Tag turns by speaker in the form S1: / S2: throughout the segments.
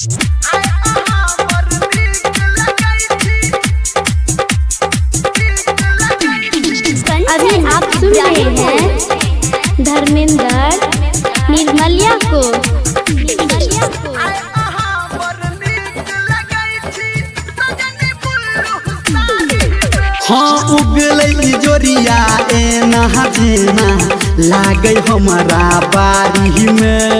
S1: अभी आप सुन रहे हैं धर्मेंद्र निर्मलिया को।
S2: हाँ उगलै जोरिया ए नहा जेना लागे हमारा बारी में।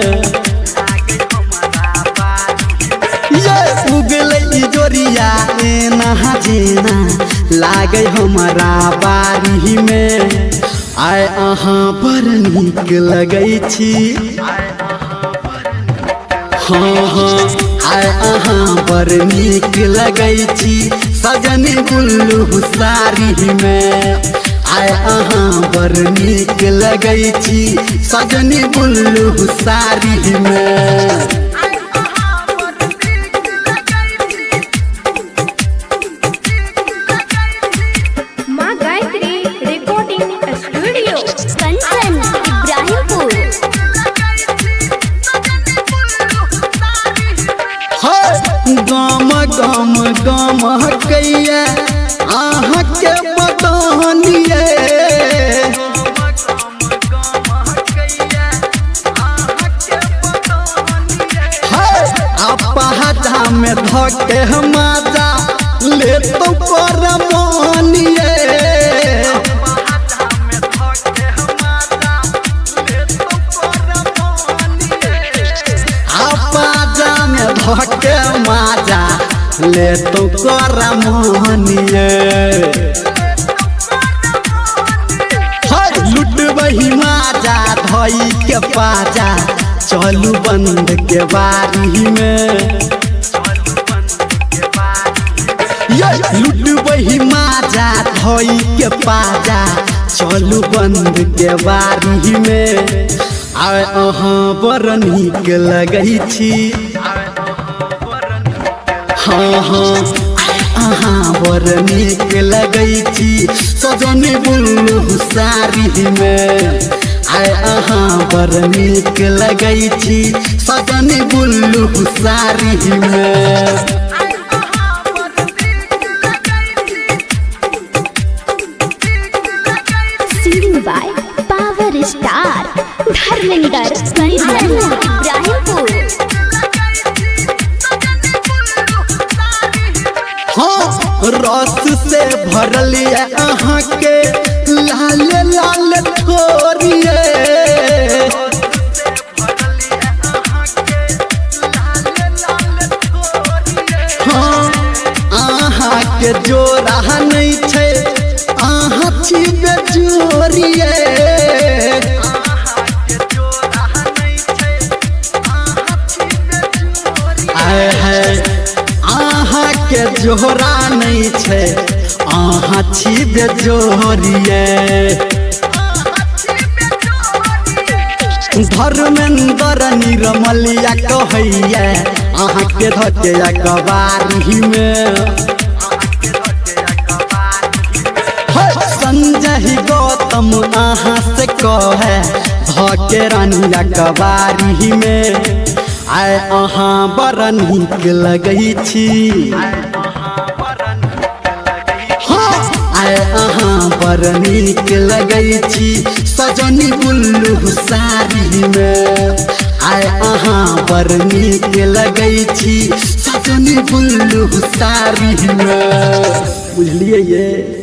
S2: ये उगलै जोरिया ए नहा जेना लागे हमारा बारी में। आय अहाँ बड़ नीक लगै छी। हाँ हाँ आय अहाँ बड़ नीक लगै छी सजनी बुल्लू साड़ी में। आय अहाँ बड़ नीक लगै छी सजनी बुल्लू साड़ी में।
S1: माँ गायत्री रिकॉर्डिंग स्टूडियो कंचन इब्राहिमपुर।
S2: गाम गाम गाम कैया अहाँ के बदनिए। अपहाजा में धके माजा ले तो पर मानिए। अपहाजा में धके माजा ले तो कर मोहनिए। लुटबही माजा धई के पाजा चलू बंद के बारी में। लुटबही माजा धई के पाजा चलू बंद के बारी में। आय अहाँ बड़ नीक लगै छी। हाँ हाँ अहाँ बड़ नीक लगै छी सजनी बुल्लू साड़ी में। आय अहाँ बड़ नीक लगै छी सजनी बुल्लू साड़ी में।
S1: Singing by Power Star Dharmendra Ibrahimpur.
S2: हाँ रस से भरलिए अहाँ के लाल लाल थोरिए। हाँ अहाँ के जोड़ा नहीं छे अहाँ छी बेजोरिए। अहाँ के जोहरा नहीं छे अहाँ छी बेजोरिए। धर्मेंद्र निर्मलिया कहैया अहाँ के धके अखबारी में। संजय गौतम अहाँ से कहे धके रानी अखबारी में। आय अहाँ बड़ नीक लगै छी। आय अहाँ बड़ नीक लगै छी सजनी बुल्लू साड़ी में। आय अहाँ बड़ नीक लगै छी सजनी बुल्लू साड़ी में। बुझलिए ये।